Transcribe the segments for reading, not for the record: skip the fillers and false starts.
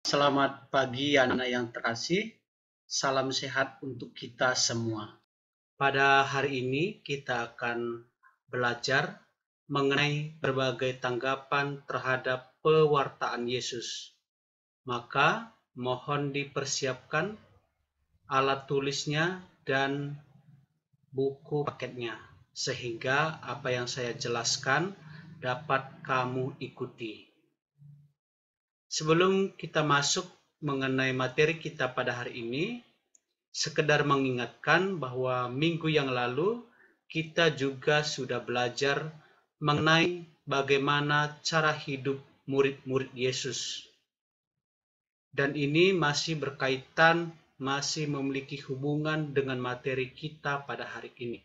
Selamat pagi anak yang terkasih, salam sehat untuk kita semua. Pada hari ini kita akan belajar mengenai berbagai tanggapan terhadap pewartaan Yesus. Maka mohon dipersiapkan alat tulisnya dan buku paketnya, sehingga apa yang saya jelaskan dapat kamu ikuti. Sebelum kita masuk mengenai materi kita pada hari ini, sekedar mengingatkan bahwa minggu yang lalu kita juga sudah belajar mengenai bagaimana cara hidup murid-murid Yesus. Dan ini masih berkaitan, masih memiliki hubungan dengan materi kita pada hari ini.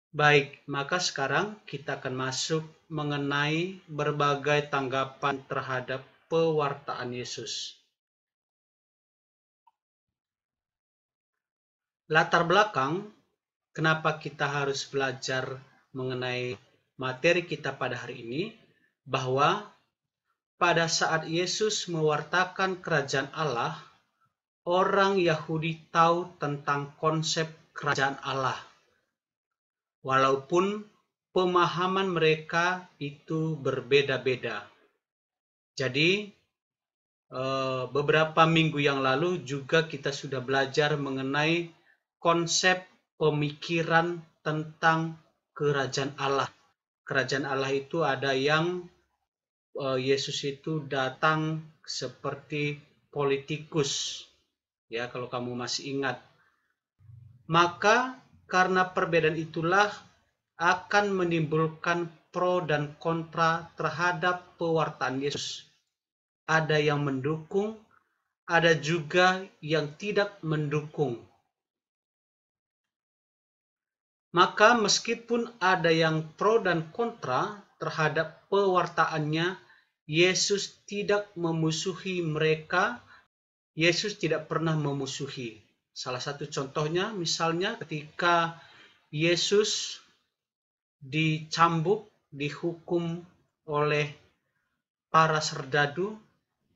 Baik, maka sekarang kita akan masuk mengenai berbagai tanggapan terhadap pewartaan Yesus. Latar belakang kenapa kita harus belajar mengenai materi kita pada hari ini, bahwa pada saat Yesus mewartakan kerajaan Allah, orang Yahudi tahu tentang konsep kerajaan Allah. Walaupun pemahaman mereka itu berbeda-beda. Jadi, beberapa minggu yang lalu juga kita sudah belajar mengenai konsep pemikiran tentang kerajaan Allah. Kerajaan Allah itu ada yang Yesus itu datang seperti politikus, ya kalau kamu masih ingat. Maka karena perbedaan itulah akan menimbulkan pro dan kontra terhadap pewartaan Yesus. Ada yang mendukung, ada juga yang tidak mendukung. Maka meskipun ada yang pro dan kontra terhadap pewartaannya, Yesus tidak memusuhi mereka. Yesus tidak pernah memusuhi. Salah satu contohnya misalnya ketika Yesus dicambuk, dihukum oleh para serdadu,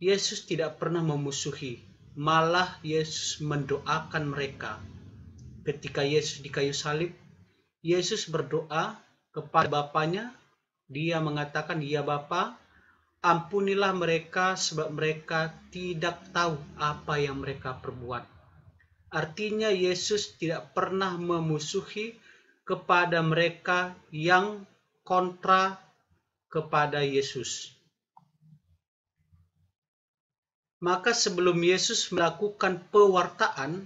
Yesus tidak pernah memusuhi. Malah Yesus mendoakan mereka. Ketika Yesus di kayu salib, Yesus berdoa kepada Bapanya. Dia mengatakan, "Ya Bapa, ampunilah mereka sebab mereka tidak tahu apa yang mereka perbuat." Artinya Yesus tidak pernah memusuhi kepada mereka yang kontra kepada Yesus. Maka sebelum Yesus melakukan pewartaan,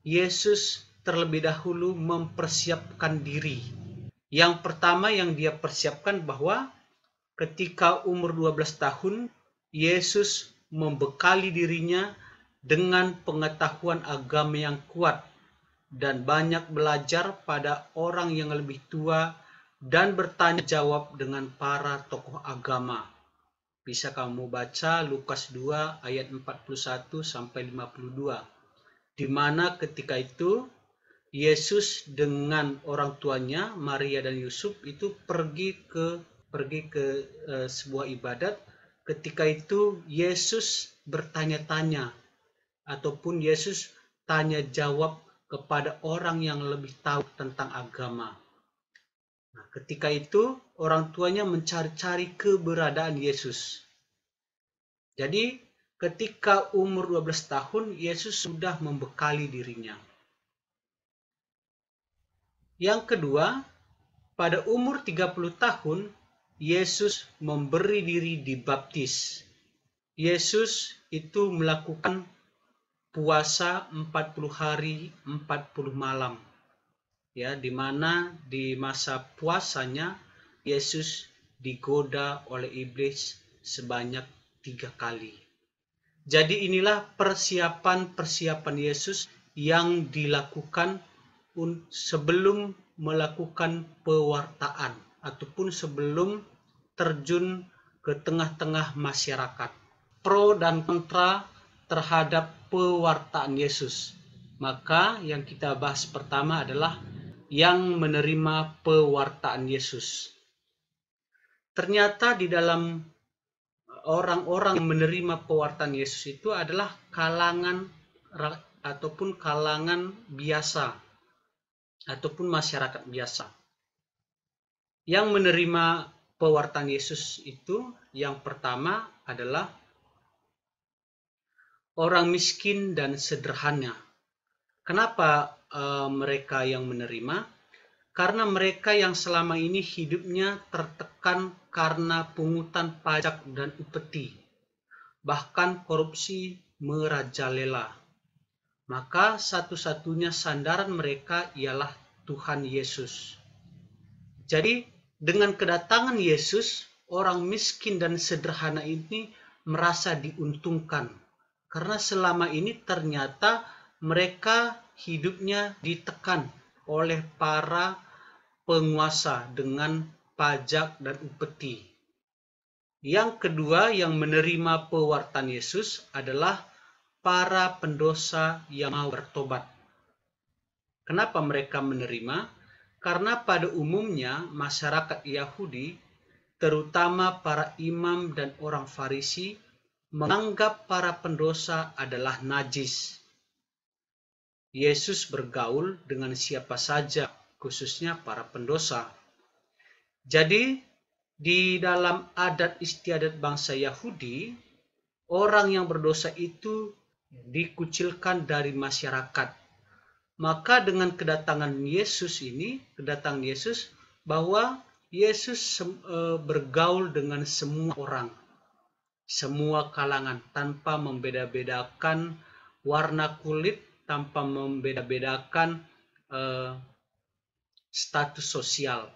Yesus terlebih dahulu mempersiapkan diri. Yang pertama yang dia persiapkan bahwa ketika umur 12 tahun, Yesus membekali dirinya dengan pengetahuan agama yang kuat dan banyak belajar pada orang yang lebih tua dan bertanya jawab dengan para tokoh agama. Bisa kamu baca Lukas 2 ayat 41 sampai 52. Di mana ketika itu Yesus dengan orang tuanya Maria dan Yusuf itu pergi ke sebuah ibadat. Ketika itu Yesus bertanya-tanya ataupun Yesus tanya jawab kepada orang yang lebih tahu tentang agama. Nah, ketika itu orang tuanya mencari-cari keberadaan Yesus. Jadi ketika umur 12 tahun Yesus sudah membekali dirinya. Yang kedua, pada umur 30 tahun Yesus memberi diri dibaptis. Yesus itu melakukan puasa 40 hari 40 malam. Ya, di mana di masa puasanya Yesus digoda oleh iblis sebanyak 3 kali. Jadi inilah persiapan Yesus yang dilakukan sebelum melakukan pewartaan ataupun sebelum terjun ke tengah-tengah masyarakat. Pro dan kontra terhadap pewartaan Yesus. Maka yang kita bahas pertama adalah yang menerima pewartaan Yesus. Ternyata di dalam orang-orang yang menerima pewartaan Yesus itu adalah kalangan ataupun kalangan biasa ataupun masyarakat biasa. Yang menerima pewartaan Yesus itu yang pertama adalah orang miskin dan sederhana. Kenapa mereka yang menerima? Karena mereka yang selama ini hidupnya tertekan karena pungutan pajak dan upeti, bahkan korupsi merajalela. Maka satu-satunya sandaran mereka ialah Tuhan Yesus. Jadi dengan kedatangan Yesus, orang miskin dan sederhana ini merasa diuntungkan. Karena selama ini ternyata mereka hidupnya ditekan oleh para penguasa dengan pajak dan upeti. Yang kedua yang menerima pewartaan Yesus adalah para pendosa yang mau bertobat. Kenapa mereka menerima? Karena pada umumnya masyarakat Yahudi, terutama para imam dan orang Farisi, menganggap para pendosa adalah najis. Yesus bergaul dengan siapa saja, khususnya para pendosa. Jadi, di dalam adat istiadat bangsa Yahudi, orang yang berdosa itu dikucilkan dari masyarakat. Maka dengan kedatangan Yesus bahwa Yesus bergaul dengan semua orang, semua kalangan, tanpa membeda-bedakan warna kulit, tanpa membeda-bedakan status sosial.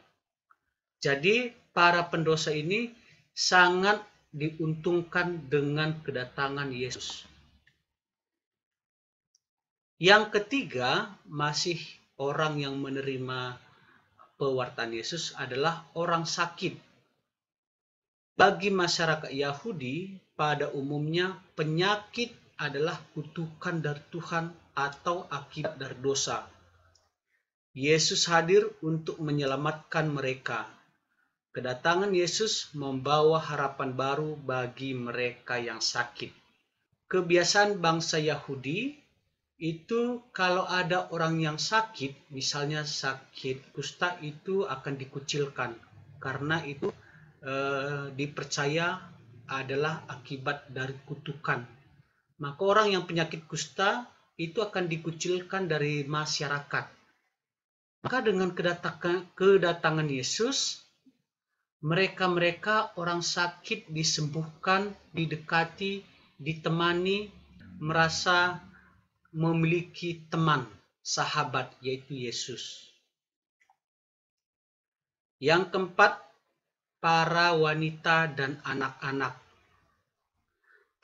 Jadi para pendosa ini sangat diuntungkan dengan kedatangan Yesus. Yang ketiga, masih orang yang menerima pewartaan Yesus adalah orang sakit. Bagi masyarakat Yahudi, pada umumnya penyakit adalah kutukan dari Tuhan atau akibat dari dosa. Yesus hadir untuk menyelamatkan mereka. Kedatangan Yesus membawa harapan baru bagi mereka yang sakit. Kebiasaan bangsa Yahudi itu kalau ada orang yang sakit, misalnya sakit kusta, itu akan dikucilkan karena itu dipercaya adalah akibat dari kutukan. Maka orang yang penyakit kusta itu akan dikucilkan dari masyarakat. Maka dengan kedatangan Yesus, mereka orang sakit disembuhkan, didekati, ditemani, merasa memiliki teman, sahabat, yaitu Yesus. Yang keempat, para wanita dan anak-anak.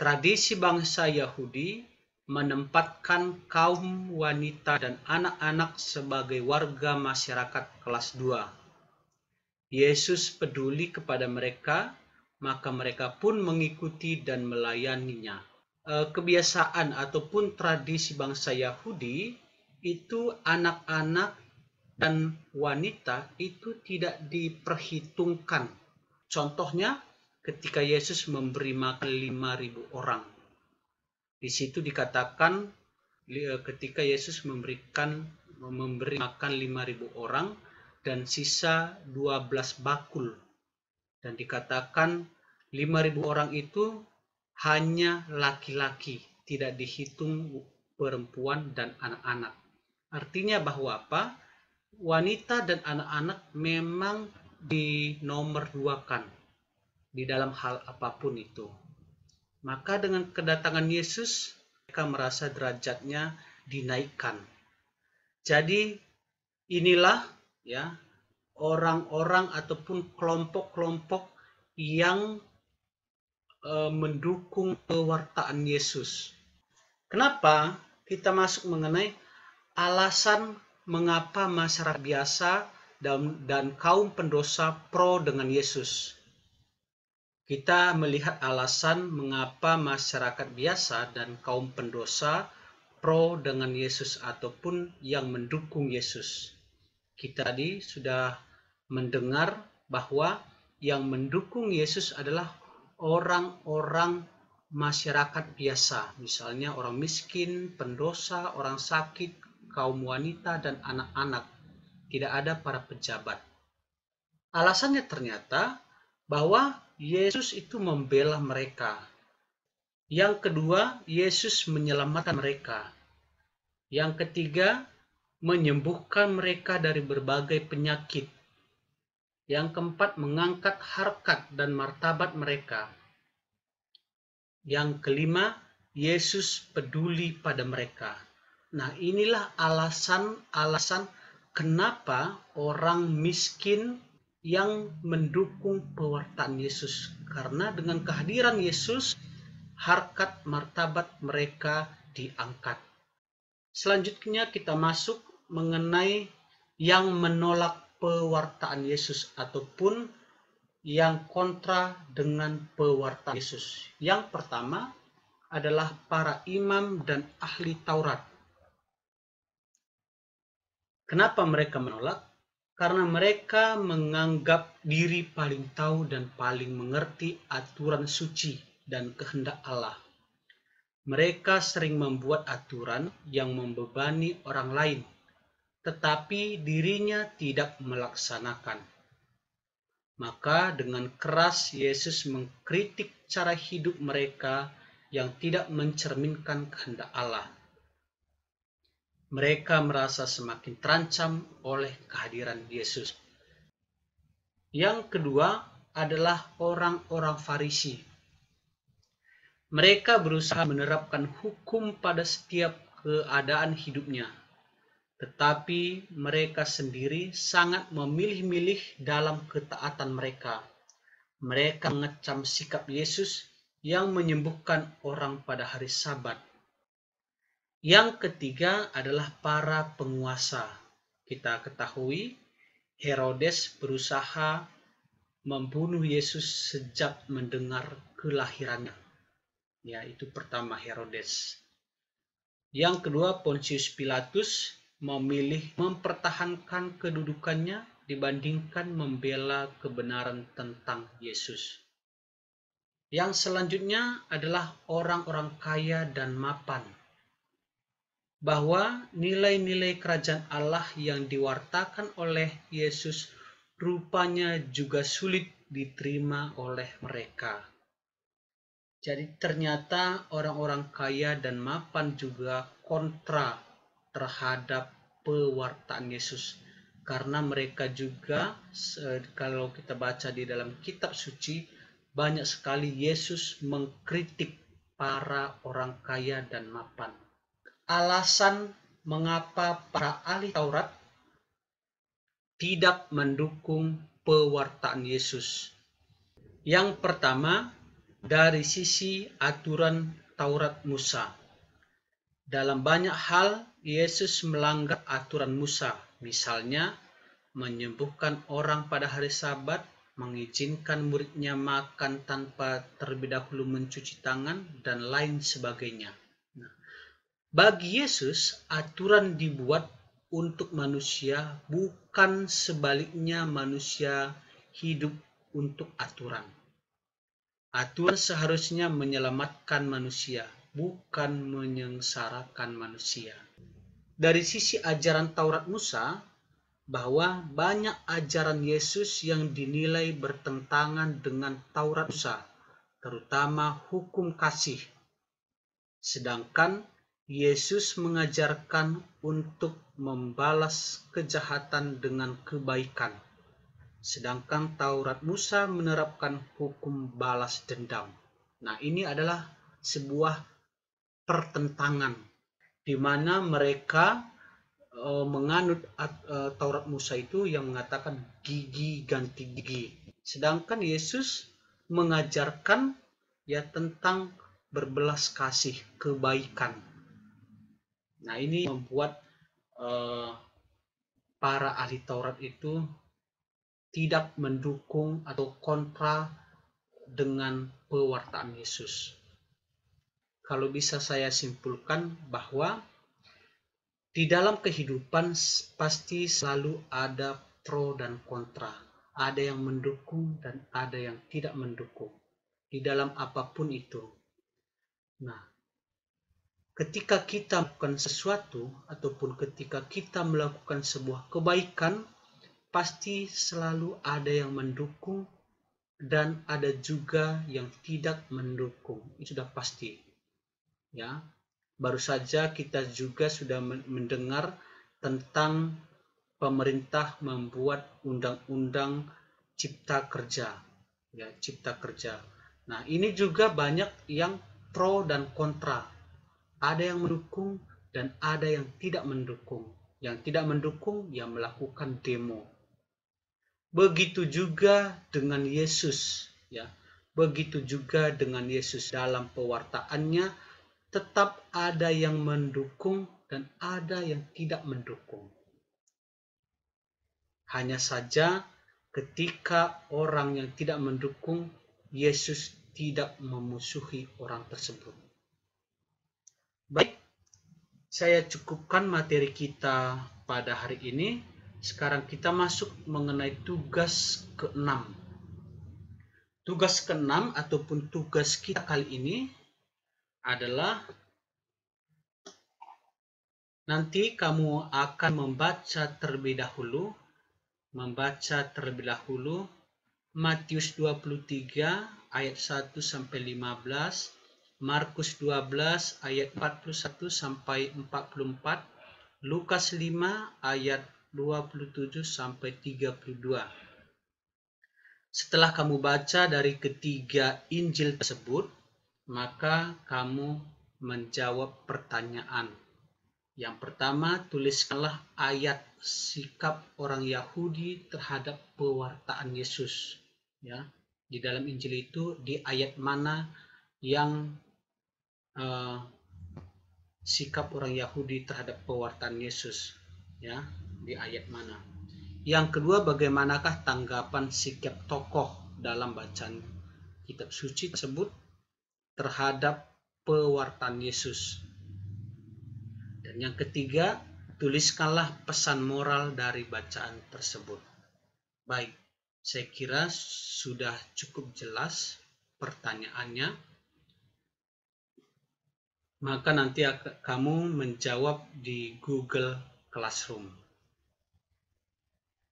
Tradisi bangsa Yahudi menempatkan kaum wanita dan anak-anak sebagai warga masyarakat kelas 2. Yesus peduli kepada mereka, maka mereka pun mengikuti dan melayaninya. Kebiasaan ataupun tradisi bangsa Yahudi itu anak-anak dan wanita itu tidak diperhitungkan. Contohnya ketika Yesus memberi makan 5.000 orang. Di situ dikatakan ketika Yesus memberi makan 5.000 orang dan sisa 12 bakul. Dan dikatakan 5.000 orang itu hanya laki-laki, tidak dihitung perempuan dan anak-anak. Artinya bahwa apa? Wanita dan anak-anak memang dinomorduakan di dalam hal apapun itu. Maka dengan kedatangan Yesus, mereka merasa derajatnya dinaikkan. Jadi inilah ya orang-orang ataupun kelompok-kelompok yang mendukung pewartaan Yesus. Kenapa kita masuk mengenai alasan mengapa masyarakat biasa dan kaum pendosa pro dengan Yesus? Kita melihat alasan mengapa masyarakat biasa dan kaum pendosa pro dengan Yesus ataupun yang mendukung Yesus. Kita tadi sudah mendengar bahwa yang mendukung Yesus adalah orang-orang masyarakat biasa, misalnya orang miskin, pendosa, orang sakit, kaum wanita, dan anak-anak. Tidak ada para pejabat. Alasannya ternyata bahwa Yesus itu membela mereka. Yang kedua, Yesus menyelamatkan mereka. Yang ketiga, menyembuhkan mereka dari berbagai penyakit. Yang keempat, mengangkat harkat dan martabat mereka. Yang kelima, Yesus peduli pada mereka. Nah, inilah alasan-alasan kenapa orang miskin yang mendukung pewartaan Yesus. Karena dengan kehadiran Yesus, harkat martabat mereka diangkat. Selanjutnya kita masuk mengenai yang menolak pewartaan Yesus ataupun yang kontra dengan pewartaan Yesus. Yang pertama adalah para imam dan ahli Taurat. Kenapa mereka menolak? Karena mereka menganggap diri paling tahu dan paling mengerti aturan suci dan kehendak Allah. Mereka sering membuat aturan yang membebani orang lain, tetapi dirinya tidak melaksanakan. Maka dengan keras Yesus mengkritik cara hidup mereka yang tidak mencerminkan kehendak Allah. Mereka merasa semakin terancam oleh kehadiran Yesus. Yang kedua adalah orang-orang Farisi. Mereka berusaha menerapkan hukum pada setiap keadaan hidupnya. Tetapi mereka sendiri sangat memilih-milih dalam ketaatan mereka. Mereka mengecam sikap Yesus yang menyembuhkan orang pada hari Sabat. Yang ketiga adalah para penguasa. Kita ketahui Herodes berusaha membunuh Yesus sejak mendengar kelahirannya. Ya, itu pertama Herodes. Yang kedua, Pontius Pilatus memilih mempertahankan kedudukannya dibandingkan membela kebenaran tentang Yesus. Yang selanjutnya adalah orang-orang kaya dan mapan. Bahwa nilai-nilai kerajaan Allah yang diwartakan oleh Yesus rupanya juga sulit diterima oleh mereka. Jadi ternyata orang-orang kaya dan mapan juga kontra terhadap pewartaan Yesus. Karena mereka juga, kalau kita baca di dalam kitab suci, banyak sekali Yesus mengkritik para orang kaya dan mapan. Alasan mengapa para ahli Taurat tidak mendukung pewartaan Yesus. Yang pertama, dari sisi aturan Taurat Musa. Dalam banyak hal, Yesus melanggar aturan Musa, misalnya menyembuhkan orang pada hari Sabat, mengizinkan muridnya makan tanpa terlebih dahulu mencuci tangan, dan lain sebagainya. Nah, bagi Yesus, aturan dibuat untuk manusia, bukan sebaliknya manusia hidup untuk aturan. Aturan seharusnya menyelamatkan manusia, bukan menyengsarakan manusia. Dari sisi ajaran Taurat Musa, bahwa banyak ajaran Yesus yang dinilai bertentangan dengan Taurat Musa, terutama hukum kasih. Sedangkan Yesus mengajarkan untuk membalas kejahatan dengan kebaikan. Sedangkan Taurat Musa menerapkan hukum balas dendam. Nah, ini adalah sebuah pertentangan di mana mereka menganut Taurat Musa itu yang mengatakan gigi ganti gigi. Sedangkan Yesus mengajarkan ya tentang berbelas kasih, kebaikan. Nah, ini membuat para ahli Taurat itu tidak mendukung atau kontra dengan pewartaan Yesus. Kalau bisa saya simpulkan bahwa di dalam kehidupan pasti selalu ada pro dan kontra. Ada yang mendukung dan ada yang tidak mendukung. di dalam apapun itu. Nah, ketika kita melakukan sesuatu ataupun ketika kita melakukan sebuah kebaikan, pasti selalu ada yang mendukung dan ada juga yang tidak mendukung. Itu sudah pasti. Ya. Baru saja kita juga sudah mendengar tentang pemerintah membuat undang-undang cipta kerja. Ya, cipta kerja. Nah, ini juga banyak yang pro dan kontra. Ada yang mendukung dan ada yang tidak mendukung. Yang tidak mendukung yang melakukan demo. Begitu juga dengan Yesus, ya. Begitu juga dengan Yesus dalam pewartaannya tetap ada yang mendukung dan ada yang tidak mendukung. Hanya saja ketika orang yang tidak mendukung, Yesus tidak memusuhi orang tersebut. Baik, saya cukupkan materi kita pada hari ini. Sekarang kita masuk mengenai tugas ke-6. Tugas ke-6 ataupun tugas kita kali ini adalah nanti kamu akan membaca terlebih dahulu Matius 23 ayat 1 sampai 15, Markus 12 ayat 41 sampai 44, Lukas 5 ayat 27 sampai 32. Setelah kamu baca dari ketiga Injil tersebut, maka kamu menjawab pertanyaan. Yang pertama, tuliskanlah ayat sikap orang Yahudi terhadap pewartaan Yesus. Ya, di dalam Injil itu di ayat mana yang sikap orang Yahudi terhadap pewartaan Yesus? Ya, di ayat mana? Yang kedua, bagaimanakah tanggapan sikap tokoh dalam bacaan kitab suci tersebut terhadap pewartaan Yesus? Dan yang ketiga, tuliskanlah pesan moral dari bacaan tersebut. Baik, saya kira sudah cukup jelas pertanyaannya. Maka nanti kamu menjawab di Google Classroom.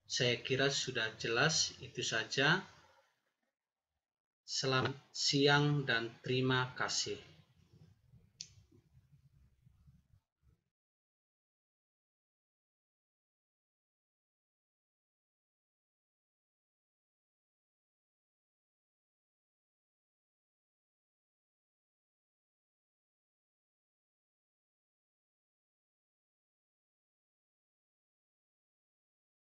Saya kira sudah jelas, itu saja. Selamat siang dan terima kasih.